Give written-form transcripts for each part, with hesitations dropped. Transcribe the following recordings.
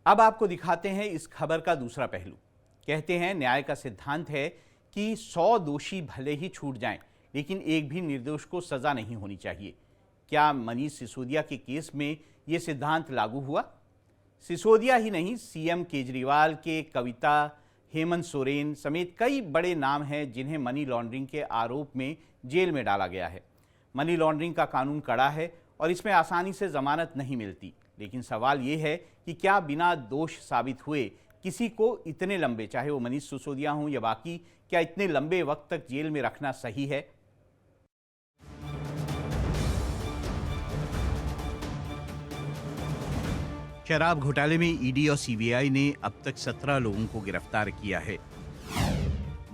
अब आपको दिखाते हैं इस खबर का दूसरा पहलू। कहते हैं न्याय का सिद्धांत है कि 100 दोषी भले ही छूट जाएं, लेकिन एक भी निर्दोष को सजा नहीं होनी चाहिए। क्या मनीष सिसोदिया के केस में ये सिद्धांत लागू हुआ? सिसोदिया ही नहीं, सीएम केजरीवाल के कविता, हेमंत सोरेन समेत कई बड़े नाम हैं जिन्हें मनी लॉन्ड्रिंग के आरोप में जेल में डाला गया है। मनी लॉन्ड्रिंग का कानून कड़ा है और इसमें आसानी से जमानत नहीं मिलती, लेकिन सवाल ये है कि क्या बिना दोष साबित हुए किसी को इतने लंबे, चाहे वो मनीष सिसोदिया हों या बाकी, क्या इतने लंबे वक्त तक जेल में रखना सही है? शराब घोटाले में ईडी और सीबीआई ने अब तक 17 लोगों को गिरफ्तार किया है।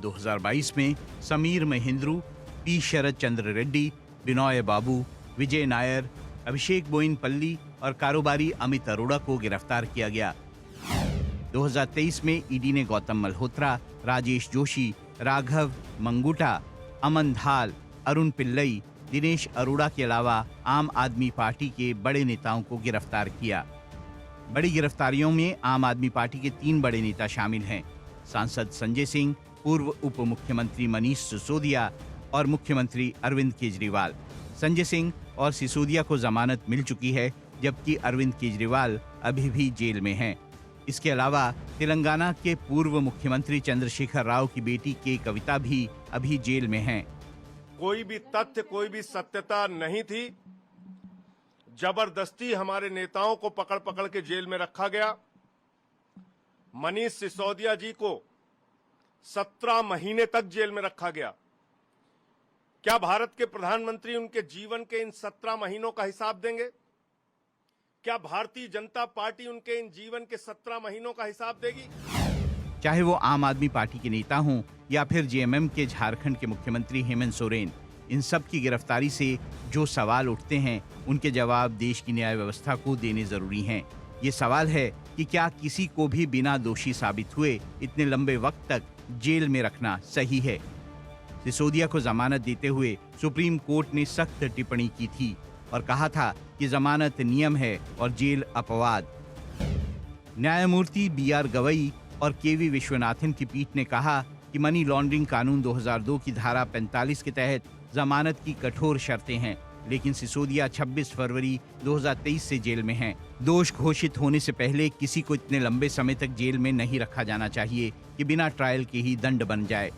2022 में समीर महेंद्रू, पी शरद चंद्र रेड्डी, बिनॉय बाबू, विजय नायर, अभिषेक बोइनपल्ली और कारोबारी अमित अरोड़ा को गिरफ्तार किया गया। 2023 में ईडी ने गौतम मल्होत्रा, राजेश जोशी, राघव मंगूटा, अमन धाल, अरुण पिल्लई, दिनेश अरोड़ा के अलावा आम आदमी पार्टी के बड़े नेताओं को गिरफ्तार किया। बड़ी गिरफ्तारियों में आम आदमी पार्टी के 3 बड़े नेता शामिल हैं: सांसद संजय सिंह, पूर्व उप मुख्यमंत्री मनीष सिसोदिया और मुख्यमंत्री अरविंद केजरीवाल। संजय सिंह और सिसोदिया को जमानत मिल चुकी है, जबकि अरविंद केजरीवाल अभी भी जेल में हैं। इसके अलावा तेलंगाना के पूर्व मुख्यमंत्री चंद्रशेखर राव की बेटी के कविता भी अभी जेल में हैं। कोई भी तथ्य, कोई भी सत्यता नहीं थी। जबरदस्ती हमारे नेताओं को पकड़ पकड़ के जेल में रखा गया। मनीष सिसोदिया जी को 17 महीने तक जेल में रखा गया। क्या भारत के प्रधानमंत्री उनके जीवन के इन 17 महीनों का हिसाब देंगे? क्या भारतीय जनता पार्टी उनके इन जीवन के 17 महीनों का हिसाब देगी? चाहे वो आम आदमी पार्टी के नेता हों या फिर जेएमएम के झारखंड के मुख्यमंत्री हेमंत सोरेन, इन सब की गिरफ्तारी से जो सवाल उठते हैं उनके जवाब देश की न्याय व्यवस्था को देने जरूरी हैं। ये सवाल है कि क्या किसी को भी बिना दोषी साबित हुए इतने लंबे वक्त तक जेल में रखना सही है? सिसोदिया को जमानत देते हुए सुप्रीम कोर्ट ने सख्त टिप्पणी की थी और कहा था कि जमानत नियम है और जेल अपवाद। न्यायमूर्ति बीआर गवई और केवी विश्वनाथन की पीठ ने कहा कि मनी लॉन्ड्रिंग कानून 2002 की धारा 45 के तहत जमानत की कठोर शर्तें हैं, लेकिन सिसोदिया 26 फरवरी 2023 से जेल में हैं। दोष घोषित होने से पहले किसी को इतने लंबे समय तक जेल में नहीं रखा जाना चाहिए कि बिना ट्रायल के ही दंड बन जाए।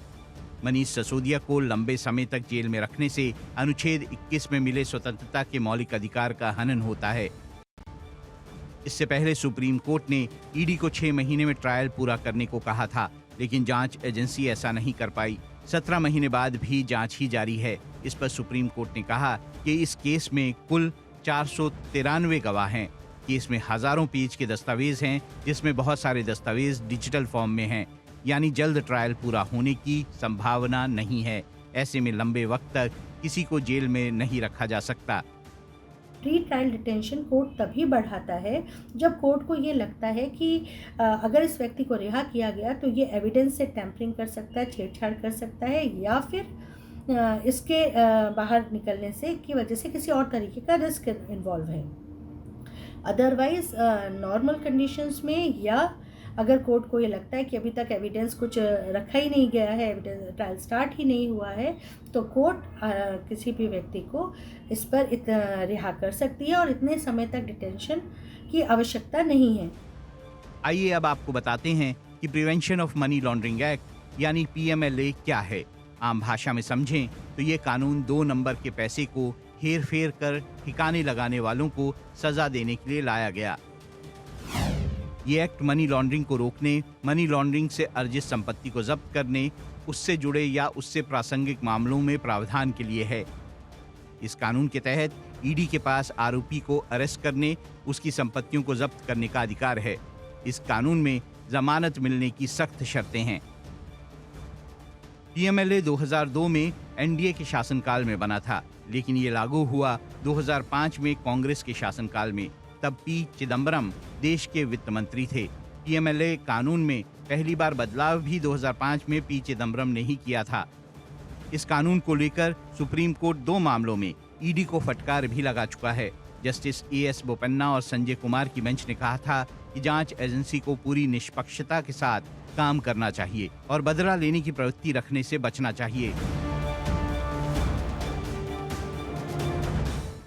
मनीष सिसोदिया को लंबे समय तक जेल में रखने से अनुच्छेद 21 में मिले स्वतंत्रता के मौलिक अधिकार का हनन होता है। इससे पहले सुप्रीम कोर्ट ने ईडी को 6 महीने में ट्रायल पूरा करने को कहा था, लेकिन जांच एजेंसी ऐसा नहीं कर पाई। 17 महीने बाद भी जांच ही जारी है। इस पर सुप्रीम कोर्ट ने कहा कि इस केस में कुल 493 गवाह हैं। केस में हजारों पेज के दस्तावेज हैं, जिसमें बहुत सारे दस्तावेज डिजिटल फॉर्म में हैं, यानी जल्द ट्रायल पूरा होने की संभावना नहीं है। ऐसे में लंबे वक्त तक किसी को जेल में नहीं रखा जा सकता। प्री ट्रायल डिटेंशन कोर्ट तभी बढ़ाता है जब कोर्ट को ये लगता है कि अगर इस व्यक्ति को रिहा किया गया तो ये एविडेंस से टैंपरिंग कर सकता है, छेड़छाड़ कर सकता है, या फिर इसके बाहर निकलने से की वजह से किसी और तरीके का रिस्क इन्वॉल्व है। अदरवाइज नॉर्मल कंडीशंस में, या अगर कोर्ट को ये लगता है कि अभी तक एविडेंस कुछ रखा ही नहीं गया है, एविडेंस ट्रायल स्टार्ट ही नहीं हुआ है, तो कोर्ट किसी भी व्यक्ति को इस पर रिहा कर सकती है और इतने समय तक डिटेंशन की आवश्यकता नहीं है। आइए अब आपको बताते हैं कि prevention of money laundering act यानी पीएमएलए क्या है। आम भाषा में समझें तो ये कानून 2 नंबर के पैसे को हेर फेर कर ठिकाने लगाने वालों को सजा देने के लिए लाया गया। ये एक्ट मनी लॉन्ड्रिंग को रोकने, मनी लॉन्ड्रिंग से अर्जित संपत्ति को जब्त करने, उससे जुड़े या उससे प्रासंगिक मामलों में प्रावधान के लिए है। इस कानून के तहत ईडी के पास आरोपी को अरेस्ट करने, उसकी संपत्तियों को जब्त करने का अधिकार है। इस कानून में जमानत मिलने की सख्त शर्तें हैं। पीएमएलए 2002 में एनडीए के शासनकाल में बना था, लेकिन ये लागू हुआ 2005 में कांग्रेस के शासनकाल में। तब पी चिदम्बरम देश के वित्त मंत्री थे। पीएमएलए कानून में पहली बार बदलाव भी 2005 में पी चिदम्बरम ने ही किया था। इस कानून को लेकर सुप्रीम कोर्ट 2 मामलों में ईडी को फटकार भी लगा चुका है। जस्टिस एएस बोपन्ना और संजय कुमार की बेंच ने कहा था कि जांच एजेंसी को पूरी निष्पक्षता के साथ काम करना चाहिए और बदला लेने की प्रवृत्ति रखने से बचना चाहिए।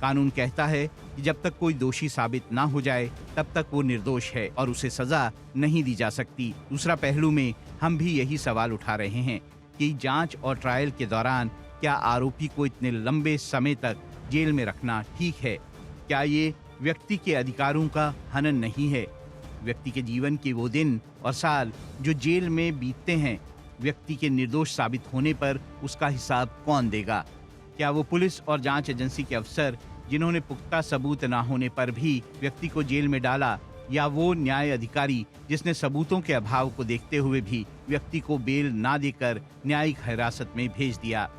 कानून कहता है कि जब तक कोई दोषी साबित ना हो जाए तब तक वो निर्दोष है और उसे सजा नहीं दी जा सकती। दूसरा पहलू में हम भी यही सवाल उठा रहे हैं कि जांच और ट्रायल के दौरान क्या आरोपी को इतने लंबे समय तक जेल में रखना ठीक है? क्या ये व्यक्ति के अधिकारों का हनन नहीं है? व्यक्ति के जीवन के वो दिन और साल जो जेल में बीतते हैं, व्यक्ति के निर्दोष साबित होने पर उसका हिसाब कौन देगा? क्या वो पुलिस और जांच एजेंसी के अफसर जिन्होंने पुख्ता सबूत ना होने पर भी व्यक्ति को जेल में डाला, या वो न्याय अधिकारी जिसने सबूतों के अभाव को देखते हुए भी व्यक्ति को बेल ना देकर न्यायिक हिरासत में भेज दिया?